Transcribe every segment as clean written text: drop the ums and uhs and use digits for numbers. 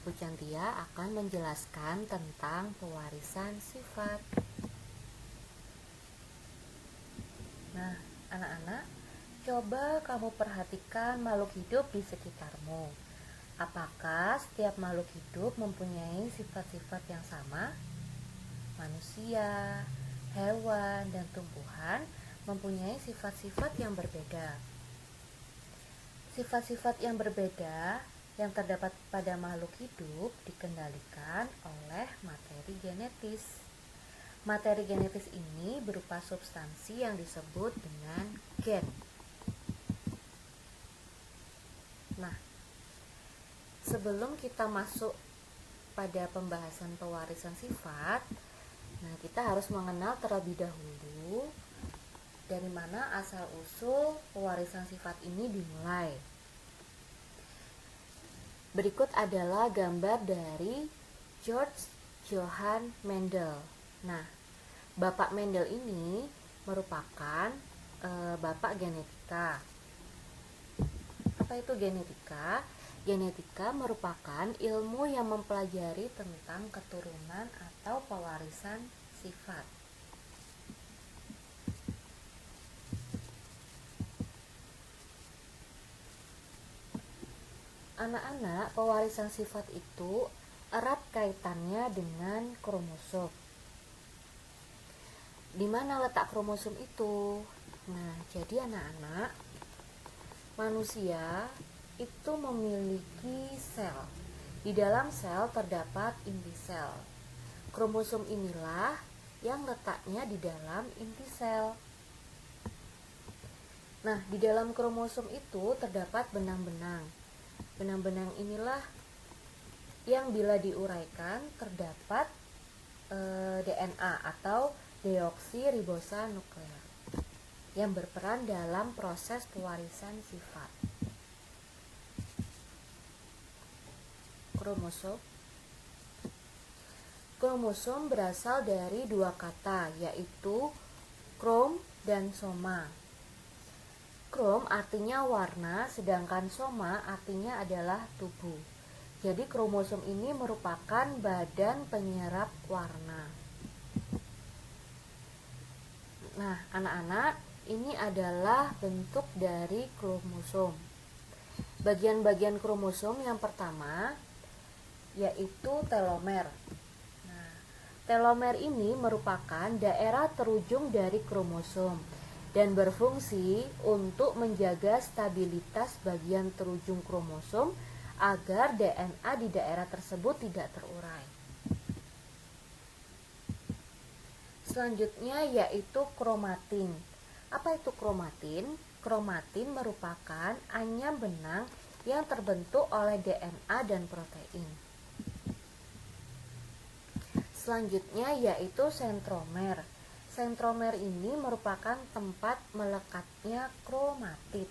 Bu Cantia akan menjelaskan tentang pewarisan sifat. Nah, anak-anak, coba kamu perhatikan makhluk hidup di sekitarmu. Apakah setiap makhluk hidup mempunyai sifat-sifat yang sama? Manusia, hewan, dan tumbuhan mempunyai sifat-sifat yang berbeda. Sifat-sifat yang berbeda yang terdapat pada makhluk hidup dikendalikan oleh materi genetis. Materi genetis ini berupa substansi yang disebut dengan gen. Nah, sebelum kita masuk pada pembahasan pewarisan sifat, kita harus mengenal terlebih dahulu dari mana asal-usul pewarisan sifat ini dimulai. Berikut adalah gambar dari George Johann Mendel. Nah, Bapak Mendel ini merupakan bapak genetika. Apa itu genetika? Genetika merupakan ilmu yang mempelajari tentang keturunan atau pewarisan sifat. Anak-anak, pewarisan sifat itu erat kaitannya dengan kromosom. Di mana letak kromosom itu? Nah, jadi anak-anak, manusia itu memiliki sel. Di dalam sel terdapat inti sel. Kromosom inilah yang letaknya di dalam inti sel. Nah, di dalam kromosom itu terdapat benang-benang. Benang-benang inilah yang bila diuraikan terdapat DNA atau deoksiribosa nuklear yang berperan dalam proses pewarisan sifat. Kromosom berasal dari dua kata, yaitu krom dan soma. Krom artinya warna, sedangkan soma artinya adalah tubuh. Jadi kromosom ini merupakan badan penyerap warna. Nah, anak-anak, ini adalah bentuk dari kromosom. Bagian-bagian kromosom yang pertama yaitu telomer. Nah, telomer ini merupakan daerah terujung dari kromosom dan berfungsi untuk menjaga stabilitas bagian terujung kromosom agar DNA di daerah tersebut tidak terurai. Selanjutnya yaitu kromatin. Apa itu kromatin? Kromatin merupakan anyam benang yang terbentuk oleh DNA dan protein. Selanjutnya yaitu sentromer. Sentromer ini merupakan tempat melekatnya kromatid.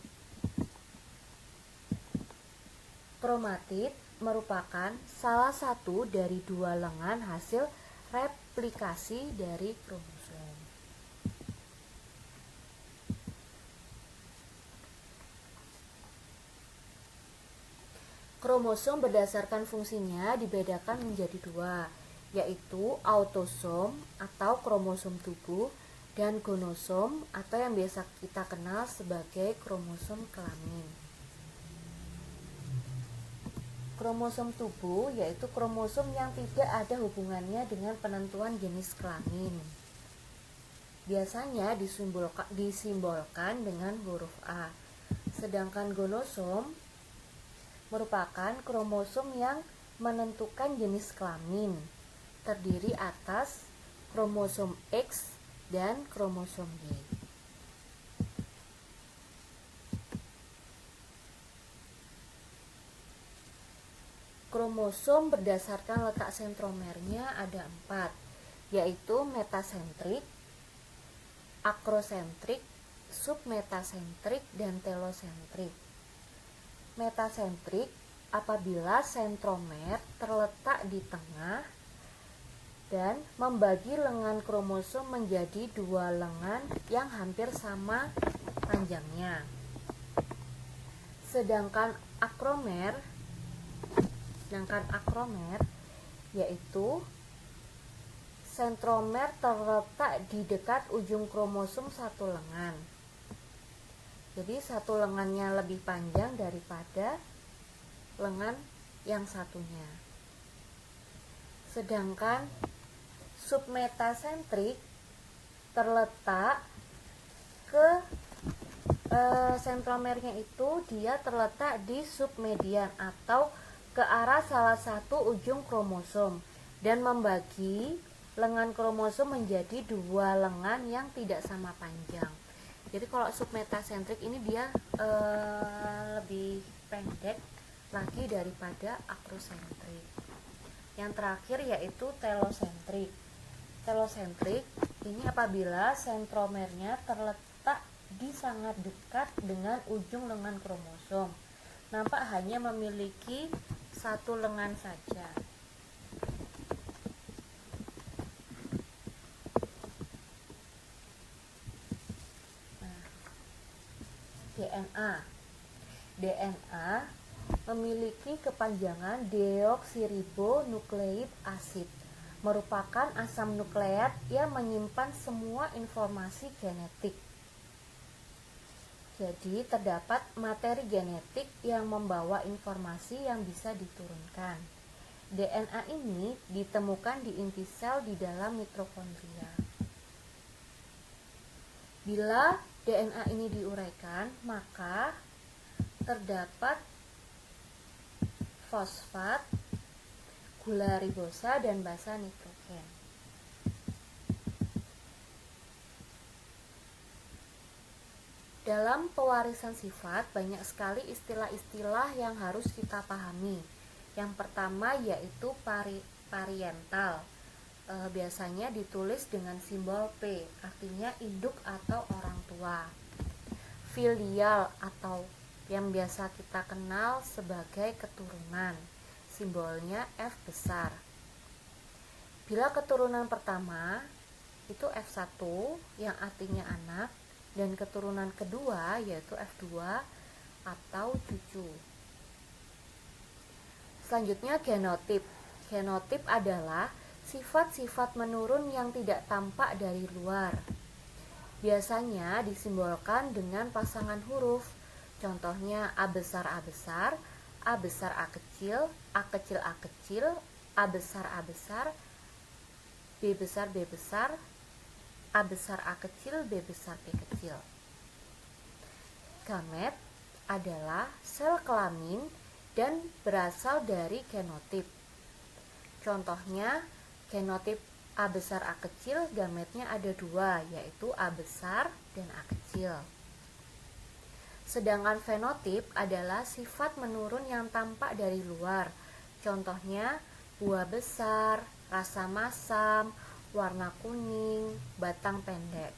Kromatid merupakan salah satu dari dua lengan hasil replikasi dari kromosom. Kromosom berdasarkan fungsinya dibedakan menjadi dua, yaitu autosom atau kromosom tubuh dan gonosom atau yang biasa kita kenal sebagai kromosom kelamin. Kromosom tubuh yaitu kromosom yang tidak ada hubungannya dengan penentuan jenis kelamin. Biasanya disimbolkan dengan huruf A. Sedangkan gonosom merupakan kromosom yang menentukan jenis kelamin, terdiri atas kromosom X dan kromosom Y. Kromosom berdasarkan letak sentromernya ada 4, yaitu metasentrik, akrosentrik, submetasentrik, dan telosentrik. Metasentrik apabila sentromer terletak di tengah dan membagi lengan kromosom menjadi dua lengan yang hampir sama panjangnya. Sedangkan akromer Sedangkan akromer yaitu sentromer terletak di dekat ujung kromosom satu lengan. Jadi satu lengannya lebih panjang daripada lengan yang satunya. Sedangkan submetasentrik terletak ke sentromernya itu dia terletak di submedian atau ke arah salah satu ujung kromosom dan membagi lengan kromosom menjadi dua lengan yang tidak sama panjang. Jadi kalau submetasentrik ini dia lebih pendek lagi daripada akrosentrik. Yang terakhir yaitu telosentrik. Telosentrik ini apabila sentromernya terletak di sangat dekat dengan ujung lengan kromosom. Nampak hanya memiliki satu lengan saja. DNA memiliki kepanjangan deoksiribonukleik asid, merupakan asam nukleat yang menyimpan semua informasi genetik. Jadi terdapat materi genetik yang membawa informasi yang bisa diturunkan. DNA ini ditemukan di inti sel di dalam mitokondria. Bila DNA ini diuraikan, maka terdapat fosfat, gula ribosa, dan basa nitrogen. Dalam pewarisan sifat, banyak sekali istilah-istilah yang harus kita pahami. Yang pertama yaitu pariental. Biasanya ditulis dengan simbol P, artinya induk atau orang tua. Filial atau yang biasa kita kenal sebagai keturunan, simbolnya F besar. Bila keturunan pertama itu F1 yang artinya anak, dan keturunan kedua yaitu F2 atau cucu. Selanjutnya genotip. Genotip adalah sifat-sifat menurun yang tidak tampak dari luar. Biasanya disimbolkan dengan pasangan huruf. Contohnya A besar A besar, A besar A kecil, A kecil A kecil, A besar A besar, B besar B besar, A besar A kecil, B besar B kecil. Gamet adalah sel kelamin dan berasal dari genotip. Contohnya genotip A besar A kecil, gametnya ada dua, yaitu A besar dan A kecil. Sedangkan fenotip adalah sifat menurun yang tampak dari luar. Contohnya buah besar, rasa masam, warna kuning, batang pendek.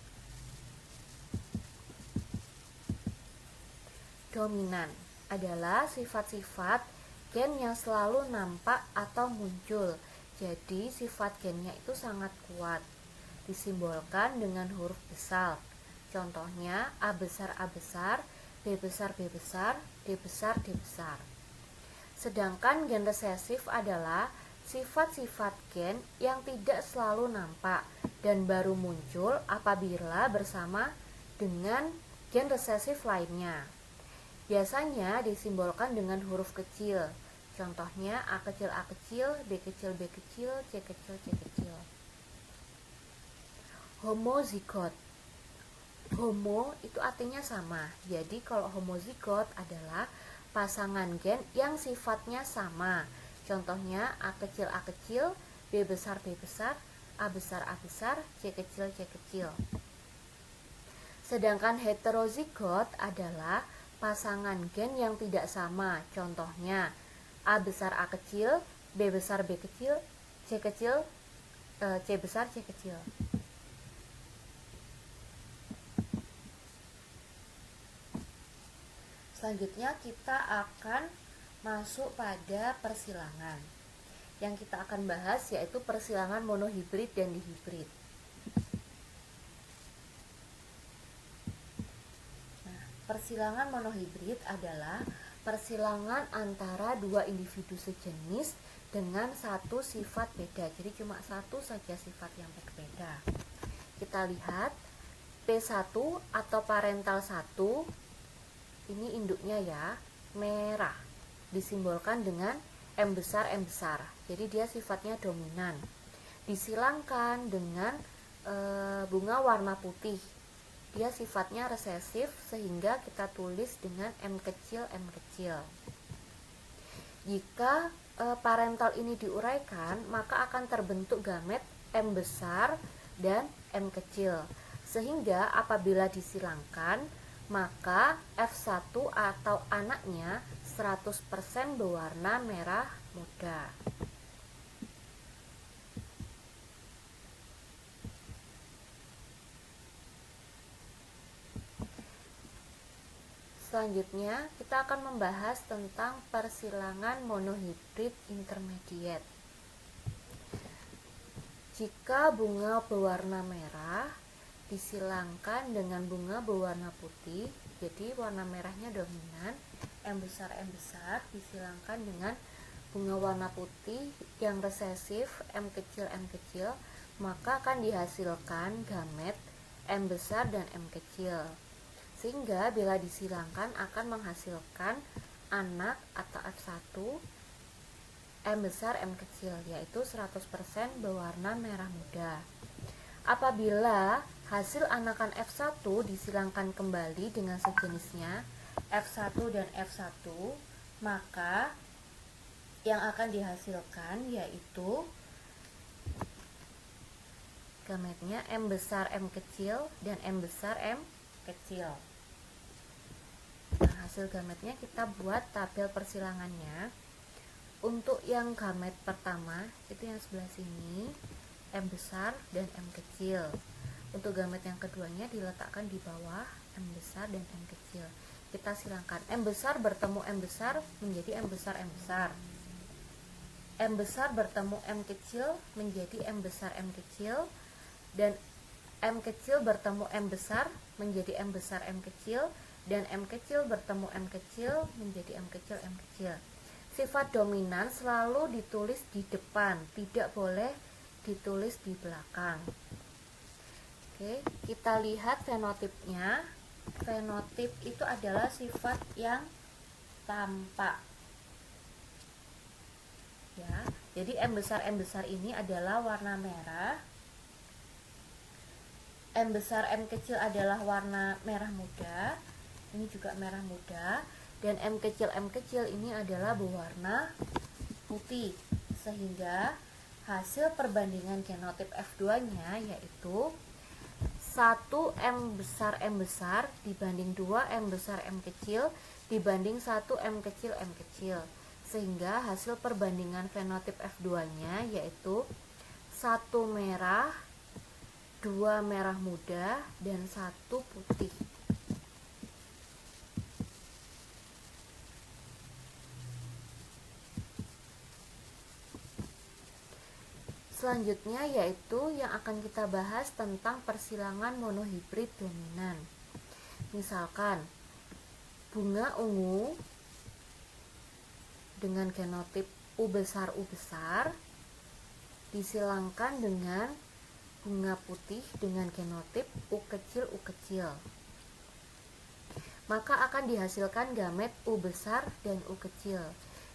Dominan adalah sifat-sifat gen yang selalu nampak atau muncul. Jadi sifat gennya itu sangat kuat. Disimbolkan dengan huruf besar. Contohnya A besar A besar, B besar B besar, D besar D besar. Sedangkan gen resesif adalah sifat-sifat gen yang tidak selalu nampak dan baru muncul apabila bersama dengan gen resesif lainnya. Biasanya disimbolkan dengan huruf kecil. Contohnya A kecil A kecil, B kecil B kecil, C kecil C kecil. Homozigot. Homo itu artinya sama. Jadi kalau homozigot adalah pasangan gen yang sifatnya sama. Contohnya A kecil A kecil, B besar B besar, A besar A besar, C kecil C kecil. Sedangkan heterozigot adalah pasangan gen yang tidak sama. Contohnya A besar A kecil, B besar B kecil, C kecil, C besar C kecil. Selanjutnya kita akan masuk pada persilangan. Yang kita akan bahas yaitu persilangan monohibrid dan dihibrid. Nah, persilangan monohibrid adalah persilangan antara dua individu sejenis dengan satu sifat beda. Jadi cuma satu saja sifat yang berbeda. Kita lihat P1 atau parental 1, ini induknya ya, merah, disimbolkan dengan M besar. Jadi dia sifatnya dominan. Disilangkan dengan bunga warna putih, dia sifatnya resesif, sehingga kita tulis dengan M kecil. Jika parental ini diuraikan, maka akan terbentuk gamet M besar dan M kecil, sehingga apabila disilangkan maka F1 atau anaknya 100% berwarna merah muda. Selanjutnya kita akan membahas tentang persilangan monohibrid intermediate. Jika bunga berwarna merah disilangkan dengan bunga berwarna putih, jadi warna merahnya dominan, M besar disilangkan dengan bunga warna putih yang resesif, M kecil, maka akan dihasilkan gamet M besar dan M kecil. Sehingga bila disilangkan akan menghasilkan anak atau F1 M besar M kecil, yaitu 100% berwarna merah muda. Apabila hasil anakan F1 disilangkan kembali dengan sejenisnya F1 dan F1, maka yang akan dihasilkan yaitu gametnya M besar M kecil dan M besar M kecil. Nah, hasil gametnya kita buat tabel persilangannya. Untuk yang gamet pertama itu yang sebelah sini, M besar dan M kecil. Untuk gamet yang keduanya diletakkan di bawah, M besar dan M kecil. Kita silangkan, M besar bertemu M besar menjadi M besar. M besar bertemu M kecil menjadi M besar M kecil, dan M kecil bertemu M besar menjadi M besar M kecil, dan M kecil bertemu M kecil menjadi M kecil. Sifat dominan selalu ditulis di depan, tidak boleh ditulis di belakang. Oke, kita lihat fenotipnya. Fenotip itu adalah sifat yang tampak. Ya, jadi M besar ini adalah warna merah. M besar M kecil adalah warna merah muda. Ini juga merah muda, dan M kecil ini adalah berwarna putih, sehingga hasil perbandingan genotip F2-nya yaitu 1 M besar dibanding 2 M besar M kecil dibanding 1 M kecil, sehingga hasil perbandingan fenotip F2-nya yaitu 1 merah, 2 merah muda, dan 1 putih. Selanjutnya yaitu yang akan kita bahas tentang persilangan monohibrid dominan. Misalkan bunga ungu dengan genotip U besar disilangkan dengan bunga putih dengan genotip U kecil, maka akan dihasilkan gamet U besar dan U kecil.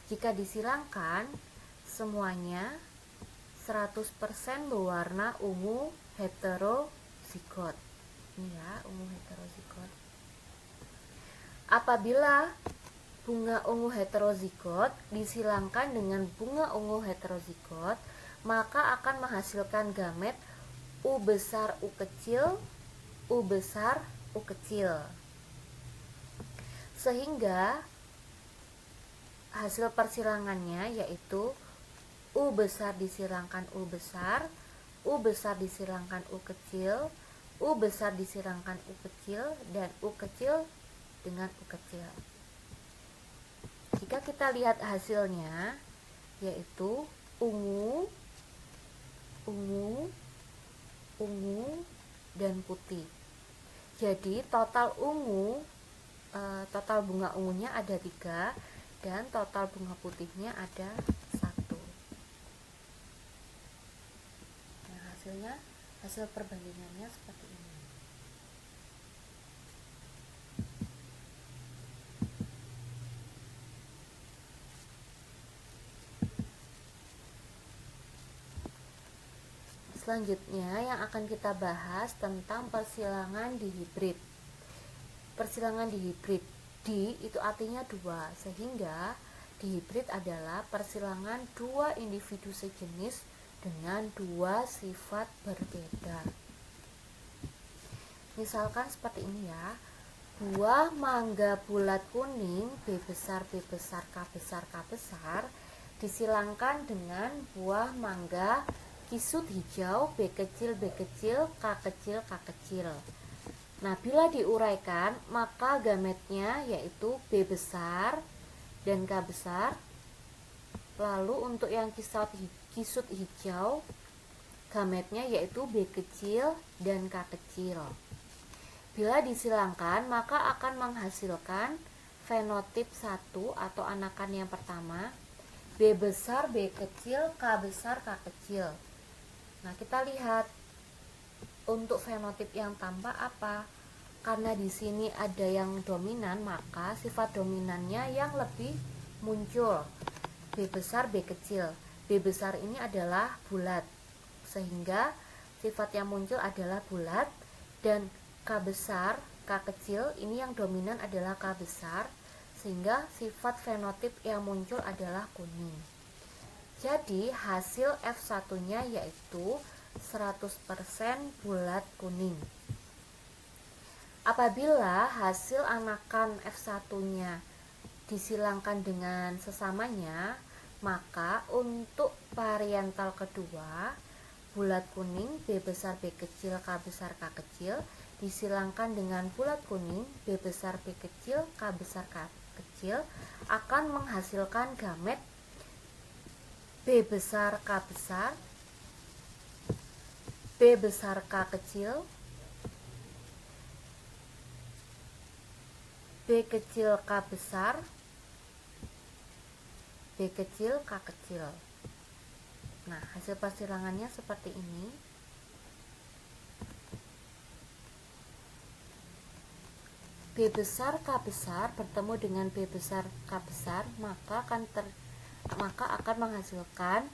Jika disilangkan, semuanya 100% berwarna ungu heterozigot. Ini ya, ungu heterozigot. Apabila bunga ungu heterozigot disilangkan dengan bunga ungu heterozigot, maka akan menghasilkan gamet U besar U kecil, U besar U kecil. Sehingga hasil persilangannya yaitu U besar disilangkan U besar disilangkan U kecil, U besar disilangkan U kecil, dan U kecil dengan U kecil. Jika kita lihat hasilnya yaitu ungu, dan putih. Jadi total ungu total bunga ungunya ada 3 dan total bunga putihnya ada 1. Nah, hasil perbandingannya seperti ini. Selanjutnya yang akan kita bahas tentang persilangan dihibrid. Persilangan dihibrid, di itu artinya 2, sehingga dihibrid adalah persilangan 2 individu sejenis dengan 2 sifat berbeda. Misalkan seperti ini ya. Buah mangga bulat kuning B besar B besar K besar K besar disilangkan dengan buah mangga kisut hijau B kecil B kecil K kecil K kecil. Nah, bila diuraikan maka gametnya yaitu B besar dan K besar. Lalu untuk yang kisut hijau gametnya yaitu B kecil dan K kecil. Bila disilangkan maka akan menghasilkan fenotip 1 atau anakan yang pertama B besar B kecil K besar K kecil. Nah, kita lihat untuk fenotip yang tampak apa? Karena di sini ada yang dominan, maka sifat dominannya yang lebih muncul. B besar B kecil. B besar ini adalah bulat, sehingga sifat yang muncul adalah bulat, dan K besar K kecil ini yang dominan adalah K besar, sehingga sifat fenotip yang muncul adalah kuning. Jadi hasil F1-nya yaitu 100% bulat kuning. Apabila hasil anakan F1-nya disilangkan dengan sesamanya, maka untuk variantal kedua bulat kuning B besar B kecil K besar K kecil disilangkan dengan bulat kuning B besar B kecil K besar K kecil akan menghasilkan gamet B besar K besar, B besar K kecil, B kecil K besar, B kecil K kecil. Nah, hasil persilangannya seperti ini. B besar K besar bertemu dengan B besar K besar, maka akan menghasilkan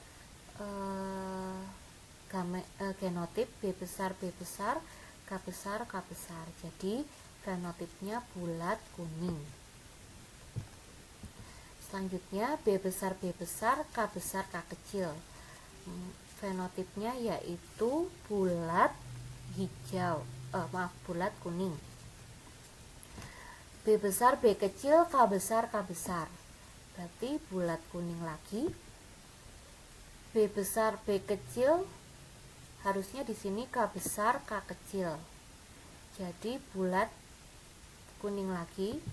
genotip B besar B besar K besar K besar. Jadi fenotipnya bulat kuning. Selanjutnya B besar B besar K besar K kecil. Fenotipnya yaitu bulat hijau, bulat kuning. B besar B kecil K besar K besar. Berarti bulat kuning lagi. B besar B kecil harusnya di sini K besar K kecil. Jadi bulat kuning lagi.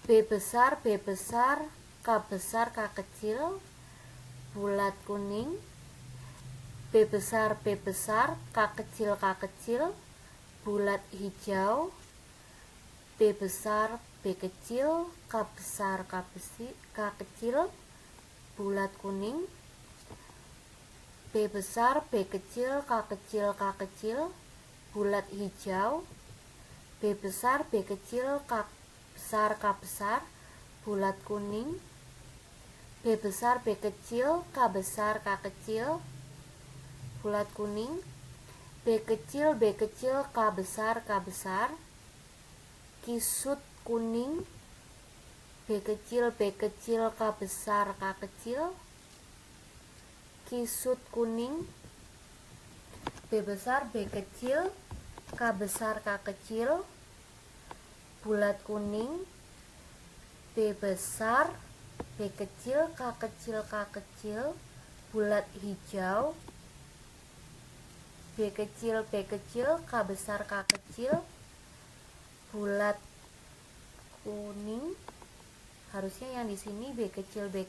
B besar B besar K besar K kecil, bulat kuning. B besar B besar K kecil K kecil, bulat hijau. B besar B kecil K besar K kecil, bulat kuning. B besar B kecil K kecil K kecil, bulat hijau. B besar B kecil K besar K besar, bulat kuning. B besar B kecil K besar K kecil, bulat kuning. B kecil K besar K besar, kisut kuning. B kecil K besar K kecil, kisut kuning. B besar B kecil K besar K kecil, bulat kuning. B besar B kecil K kecil, bulat hijau. B kecil K besar K kecil, bulat kuning. Harusnya yang di sini B kecil K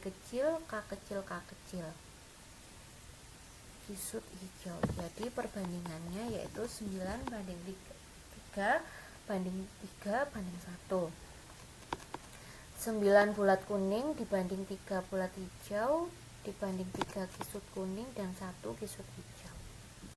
kecil, kisut hijau. Jadi perbandingannya yaitu 9:3 banding 3 banding 1. 9 bulat kuning dibanding 3 bulat hijau dibanding 3 kisut kuning dan 1 kisut hijau.